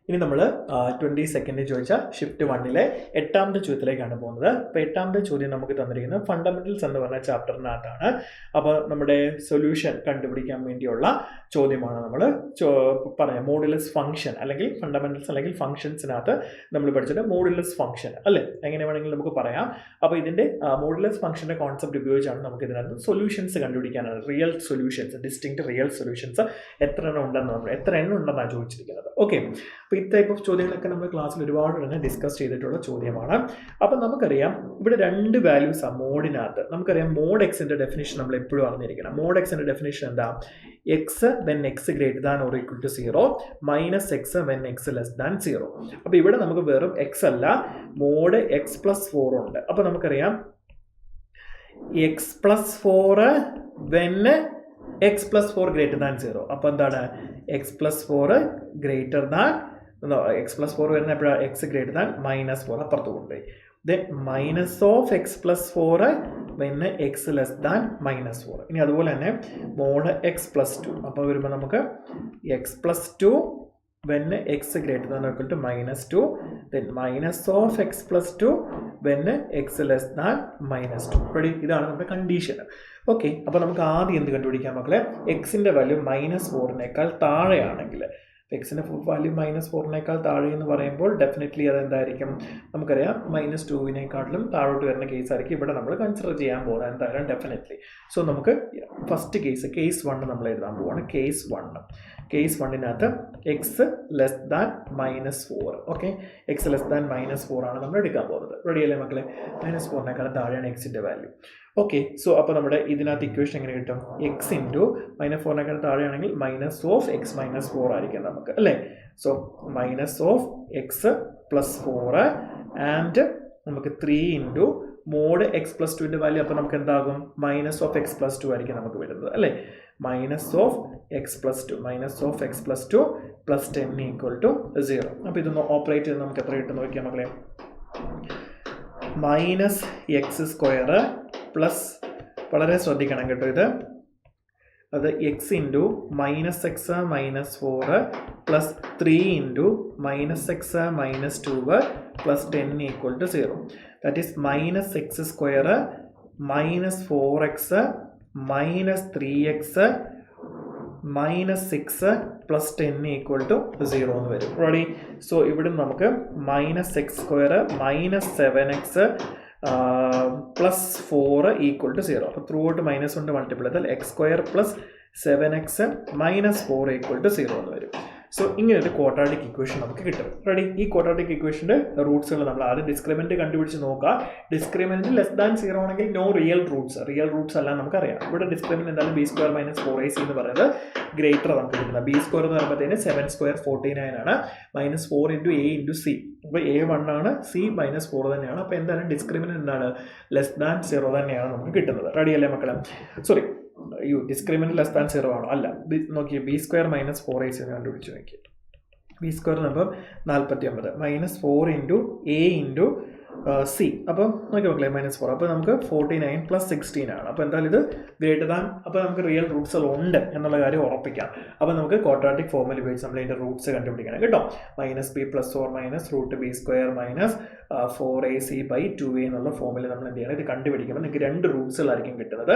ഇനി നമ്മൾ 22 ചോദിച്ച ഷിഫ്റ്റ് 1-ലെ 8ാമത്തെ ചോദ്യത്തിലേക്കാണ് പോകുന്നത്. അപ്പോൾ 8ാമത്തെ ചോദ്യം നമുക്ക് തന്നിരിക്കുന്നത് ഫണ്ടമെന്റൽസ് എന്ന് പറഞ്ഞ ചാപ്റ്ററിനകത്താണ്. അപ്പോൾ നമ്മുടെ സൊല്യൂഷൻ കണ്ടുപിടിക്കാൻ വേണ്ടിയുള്ള ചോദ്യമാണ് നമ്മൾ പറയാം. മോഡുലസ് ഫംഗ്ഷൻ അല്ലെങ്കിൽ ഫണ്ടമെന്റൽസ് അല്ലെങ്കിൽ ഫംഗ്ഷൻസിനകത്ത് നമ്മൾ പഠിച്ചിട്ട് മോഡുലസ് ഫംഗ്ഷൻ അല്ലേ, എങ്ങനെ വേണമെങ്കിലും നമുക്ക് പറയാം. അപ്പോൾ ഇതിൻ്റെ മോഡുലസ് ഫംഗ്ഷൻ്റെ കോൺസെപ്റ്റ് ഉപയോഗിച്ചാണ് നമുക്ക് ഇതിനകത്ത് സൊല്യൂഷൻസ് കണ്ടുപിടിക്കാനാണ്. Real solutions, distinct real solutions എത്ര എണ്ണം ഉണ്ടെന്നാണ് ചോദിച്ചിരിക്കുന്നത്. ഓക്കെ, അപ്പോൾ ഈ ടൈപ്പ് ഓഫ് ചോദ്യങ്ങളൊക്കെ നമ്മൾ ക്ലാസ്സിൽ ഒരുപാട് തന്നെ ഡിസ്കസ് ചെയ്തിട്ടുള്ള ചോദ്യമാണ്. അപ്പം നമുക്കറിയാം ഇവിടെ രണ്ട് വാല്യൂസാണ് മോഡിനകത്ത്. നമുക്കറിയാം മോഡ് എക്സിൻ്റെ ഡെഫിനേഷൻ നമ്മൾ എപ്പോഴും അറിഞ്ഞിരിക്കണം. മോഡ് എക്സിൻ്റെ ഡെഫിനേഷൻ എന്താ? X when x greater than or equal to 0 minus x when x less than 0. അപ്പോൾ ഇവിടെ നമുക്ക് വെറും എക്സ് അല്ല, മോഡ് എക്സ് പ്ലസ് 4 ഉണ്ട്. അപ്പോൾ നമുക്കറിയാം X plus 4 when X plus 4 greater than 0. അപ്പോൾ എന്താണ്? X plus 4 greater than X plus 4 വരുന്ന എപ്പോഴാണ്? എക്സ് ഗ്രേറ്റർ ദാൻ മൈനസ് 4 അപ്പുറത്ത് കൊണ്ടുപോയി. Then minus of x plus 4 when x less than minus 4. ഇനി അതുപോലെ തന്നെ മോഡ് എക്സ് പ്ലസ് 2. അപ്പോൾ വരുമ്പോൾ നമുക്ക് x plus 2 when x greater than equal to minus 2. Then minus of x plus 2 when x less than minus 2. Ready? ഇതാണ് നമ്മുടെ condition. Okay, അപ്പോൾ നമുക്ക് ആദ്യം എന്ത് കണ്ടുപിടിക്കാം മക്കളെ? എക്സിൻ്റെ വാല്യൂ -4 താഴെയാണെങ്കിൽ, എക്സിൻ്റെ വാല്യൂ -4 താഴെ എന്ന് പറയുമ്പോൾ ഡെഫിനറ്റ്ലി അതെന്തായിരിക്കും? നമുക്കറിയാം -2 താഴോട്ട് വരുന്ന കേസ് ആയിരിക്കും ഇവിടെ നമ്മൾ കൺസിഡർ ചെയ്യാൻ പോകുന്നത് എന്തായാലും ഡെഫിനറ്റ്ലി. സോ നമുക്ക് ഫസ്റ്റ് കേസ് 1 നമ്മൾ എഴുതാൻ പോവാണ്. Case 1 X less than -4. Okay, X less than -4 ആണ് നമ്മൾ എടുക്കാൻ പോകുന്നത്. റെഡി അല്ലേ മക്കളെ? -4 താഴെയാണ് എക്സിൻ്റെ വാല്യൂ. ഓക്കെ, സോ അപ്പോൾ നമ്മുടെ ഇതിനകത്ത് ഇക്വേഷൻ എങ്ങനെ കിട്ടും? എക്സ് ഇൻറ്റു -4 താഴെയാണെങ്കിൽ മൈനസ് ഓഫ് എക്സ് മൈനസ് 4 ആയിരിക്കും നമുക്ക് അല്ലേ. So minus of x plus 4 and നമുക്ക് 3 ഇൻറ്റു മോഡ് എക്സ് പ്ലസ് 2ൻ്റെ വാല്യൂ. അപ്പോൾ നമുക്ക് എന്താകും? മൈനസ് ഓഫ് എക്സ് പ്ലസ് 2 ആയിരിക്കും നമുക്ക് വരുന്നത് അല്ലേ. Minus of x plus 2 plus 10 equal to 0. അപ്പോൾ ഇതൊന്ന് ഓപ്പറേറ്റ് ചെയ്ത് നമുക്ക് എത്ര കിട്ടും നോക്കിയാൽ മക്കളെ? മൈനസ് എക്സ് സ്ക്വയർ പ്ലസ്, വളരെ ശ്രദ്ധിക്കണം കേട്ടോ ഇത്, അത് x into minus x minus 4 plus 3 into minus x minus 2 plus 10 equal to 0. That is minus x square minus 4x minus 3x minus 6 plus 10 equal to 0 എന്ന് വരും. റെഡി? സോ ഇവിടെ നമുക്ക് minus x square minus 7x plus 4 equal to 0. അപ്പോൾ throughout minus കൊണ്ട് multiple ചെയ്താൽ x square plus 7x minus 4 equal to 0 എന്ന് വരും. So ഇങ്ങനെ ഒരു ക്വാഡ്രാറ്റിക് ഇക്വേഷൻ നമുക്ക് കിട്ടും. റെഡി? ഈ ക്വാഡ്രാറ്റിക് ഇക്വേഷൻ്റെ റൂട്ട്സുകൾ നമ്മൾ ആദ്യം ഡിസ്ക്രിമിനൻറ്റ് കണ്ടുപിടിച്ച് നോക്കുക. ഡിസ്ക്രിമിനൻറ്റ് ലെസ് ദാൻ 0 ആണെങ്കിൽ നോ റിയൽ റൂട്ട്സ് അല്ല നമുക്കറിയാം. ഇവിടെ ഡിസ്ക്രിമിനൻറ്റ് എന്തായാലും b² - 4ac എന്ന് പറയുന്നത് ഗ്രേറ്റർ നമുക്ക് കിട്ടുന്നത്. b² എന്ന് പറയുമ്പോഴത്തേന് 7² 49 ആണ്. -4 ഇൻറ്റു a ഇൻറ്റു c. അപ്പോൾ a 1 ആണ്, c -4 തന്നെയാണ്. അപ്പോൾ എന്തായാലും ഡിസ്ക്രിമിനൻറ്റ് എന്താണ്? ലെസ് ദാൻ 0 തന്നെയാണ് നമുക്ക് കിട്ടുന്നത്. റെഡി അല്ലേ മക്കളെ? സോറി, ഡിസ്ക്രിമിനൻറ്റ് ലെസ് ദാൻ 0 ആണോ? അല്ല. നോക്കിയേ, b² - 4ac എന്ന് കണ്ടുപിടിച്ച് നോക്കി. b² നമ്മൾ 49 -4 ഇൻറ്റു a ഇൻറ്റു സി. അപ്പം നോക്കി മക്കളെ -4. അപ്പോൾ നമുക്ക് 49 പ്ലസ് 16 ആണ്. അപ്പോൾ എന്തായാലും ഇത് ഗ്രേറ്റർ ദാൻ, അപ്പോൾ നമുക്ക് റിയൽ റൂട്ട്സുകൾ ഉണ്ട് എന്നുള്ള കാര്യം ഉറപ്പിക്കാം. അപ്പോൾ നമുക്ക് ക്വാഡ്രാറ്റിക് ഫോമിൽ ഉപയോഗിച്ച് നമ്മൾ ഇതിൻ്റെ റൂട്ട്സ് കണ്ടുപിടിക്കണം കേട്ടോ. -b + 4 - √b² - 4ac/2a എന്നുള്ള ഫോമിൽ നമ്മൾ എന്ത് ചെയ്യണം? ഇത് കണ്ടുപിടിക്കുമ്പോൾ നിങ്ങൾക്ക് രണ്ട് റൂട്ട്സുകളായിരിക്കും കിട്ടുന്നത്.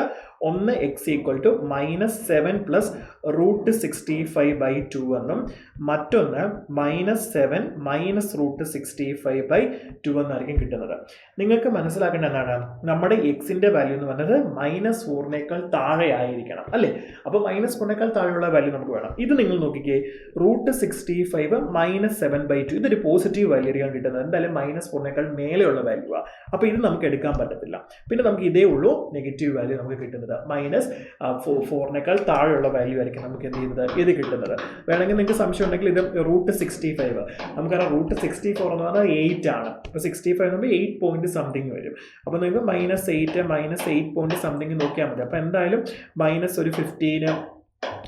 ഒന്ന് എക്സ് ഈക്വൽ ടു -7 പ്ലസ് √65/2 എന്നും മറ്റൊന്ന് -7 മൈനസ് √65/2 എന്നായിരിക്കും കിട്ടുന്നത്. നിങ്ങൾക്ക് മനസ്സിലാക്കേണ്ട എന്താണ്? നമ്മുടെ എക്സിന്റെ വാല്യൂ എന്ന് പറഞ്ഞത് -4 താഴെ ആയിരിക്കണം അല്ലേ. അപ്പോൾ -4 താഴെയുള്ള വാല്യൂ നമുക്ക് വേണം. ഇത് നിങ്ങൾ നോക്കിക്കേ, √65 -7/2 ഇതൊരു പോസിറ്റീവ് വാല്യൂ ആയിരിക്കും കിട്ടുന്നത്. എന്തായാലും -4 മേലെയുള്ള വാല്യൂ ആണ്. അപ്പോൾ ഇത് നമുക്ക് എടുക്കാൻ പറ്റത്തില്ല. പിന്നെ നമുക്ക് ഇതേ ഉള്ളൂ നെഗറ്റീവ് വാല്യൂ നമുക്ക് കിട്ടുന്നത്. -4 താഴെയുള്ള വാല്യൂ ആയിരിക്കും നമുക്ക് എന്ത് ചെയ്യുന്നത്? ഇത് കിട്ടുന്നത്. വേണമെങ്കിൽ നിങ്ങൾക്ക് സംശയം ഉണ്ടെങ്കിൽ ഇത് √65 നമുക്കറിയാം. √64 എന്ന് പറഞ്ഞാൽ 8 ആണ്. അപ്പോൾ 65 നമ്മൾ 8 പോയിന്റ് സംതിങ് വരും. അപ്പോൾ നിങ്ങൾക്ക് -8 -8 പോയിന്റ് സംതിങ് നോക്കിയാൽ മതി. അപ്പോൾ എന്തായാലും -15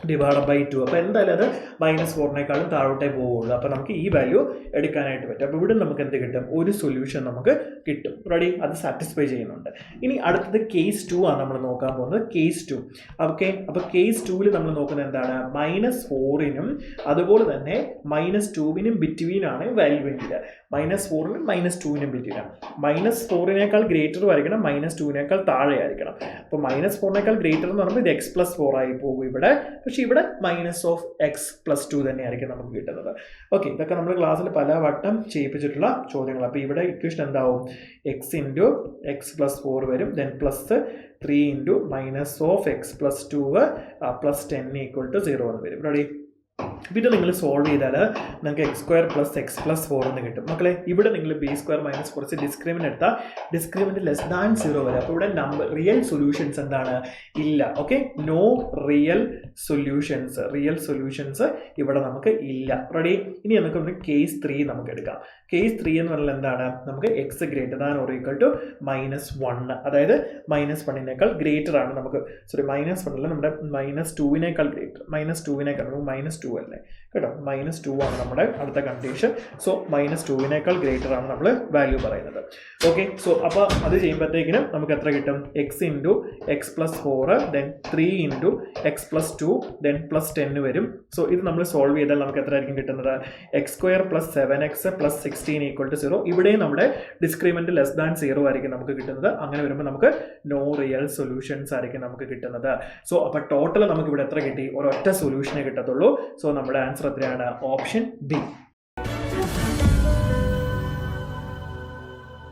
ഡിവൈഡ് ബൈ 2. അപ്പോൾ എന്തായാലും അത് -4 താഴോട്ടേ പോവുള്ളൂ. അപ്പോൾ നമുക്ക് ഈ വാല്യൂ എടുക്കാനായിട്ട് പറ്റും. അപ്പോൾ ഇവിടെ നമുക്ക് എന്ത് കിട്ടും? ഒരു സൊല്യൂഷൻ നമുക്ക് കിട്ടും. റെഡി? അത് സാറ്റിസ്ഫൈ ചെയ്യുന്നുണ്ട്. ഇനി അടുത്തത് കേസ് 2 ആണ് നമ്മൾ നോക്കാൻ പോകുന്നത്. കേസ് 2. ഓക്കെ, അപ്പോൾ കേസ് 2ൽ നമ്മൾ നോക്കുന്നത് എന്താണ്? -4നും അതുപോലെ തന്നെ -2നും ബിറ്റ്വീനാണ് വാല്യൂ എങ്കിൽ, -4നും -2നും ബിറ്റ്വീനാണ്. -4നേക്കാൾ ഗ്രേറ്റർ ആയിരിക്കണം, -2നേക്കാൾ താഴെ ആയിരിക്കണം. അപ്പോൾ -4നേക്കാൾ ഗ്രേറ്റർ എന്ന് പറയുമ്പോൾ ഇത് x+4 ആയി പോകും ഇവിടെ. പക്ഷേ ഇവിടെ -(x+2) തന്നെയായിരിക്കും നമുക്ക് കിട്ടുന്നത്. ഓക്കെ, ഇതൊക്കെ നമ്മൾ ക്ലാസ്സിൽ പല വട്ടം ചെയ്യിപ്പിച്ചിട്ടുള്ള ചോദ്യങ്ങൾ. അപ്പോൾ ഇവിടെ ഇക്വേഷൻ എന്താവും? x × x+4 വരും, ദെൻ +3 × -(x+2) +10 = 0 എന്ന് വരും. റെഡി? ഇത് നിങ്ങൾ സോൾവ് ചെയ്താൽ നിങ്ങൾക്ക് x² + x+4 എന്ന് കിട്ടും. മക്കളെ, ഇവിടെ നിങ്ങൾ b² - കുറച്ച് ഡിസ്ക്രിമിനൻ്റ് എടുത്താൽ ഡിസ്ക്രിമിനൻ്റ് <0 വരെ. അപ്പോൾ ഇവിടെ റിയൽ സൊല്യൂഷൻസ് എന്താണ്? ഇല്ല. ഓക്കെ, നോ റിയൽ സൊല്യൂഷൻസ് ഇവിടെ നമുക്ക് ഇല്ല. റെഡി? ഇനി നമുക്ക് കേസ് 3 നമുക്ക് എടുക്കാം. കേസ് 3 എന്ന് പറഞ്ഞാൽ എന്താണ്? നമുക്ക് x > or = -1, അതായത് -1നേക്കാൾ ഗ്രേറ്റർ ആണ് നമുക്ക്, സോറി -1 അല്ല, നമ്മുടെ -2നേക്കാൾ ഗ്രേറ്റർ, -2 അല്ലേ കേട്ടോ, -2 ആണ് നമ്മുടെ അടുത്ത കണ്ടീഷൻ. സോ -2നേക്കാൾ ഗ്രേറ്റർ ആണ് നമ്മൾ വാല്യൂ പറയുന്നത്. ഓക്കെ, സോ അപ്പോൾ അത് ചെയ്യുമ്പോഴത്തേക്കിനും നമുക്ക് എത്ര കിട്ടും? x × x+4 then 3 × x+2 then +10 വരും. സോ ഇത് നമ്മൾ സോൾവ് ചെയ്താൽ നമുക്ക് എത്ര ആയിരിക്കും കിട്ടുന്നത്? x² + 7x + 16 = 0. ഇവിടെയും നമ്മുടെ ഡിസ്ക്രിമിനൻ്റ് <0 ആയിരിക്കും നമുക്ക് കിട്ടുന്നത്. അങ്ങനെ വരുമ്പോൾ നമുക്ക് നോ റിയൽ സൊല്യൂഷൻസ് ആയിരിക്കും നമുക്ക് കിട്ടുന്നത്. സോ അപ്പോൾ ടോട്ടൽ നമുക്ക് ഇവിടെ എത്ര കിട്ടി? ഒരൊറ്റ സൊല്യൂഷനെ കിട്ടത്തുള്ളൂ. സോ നമ്മുടെ ആൻസർ എത്രയാണ്? Option B.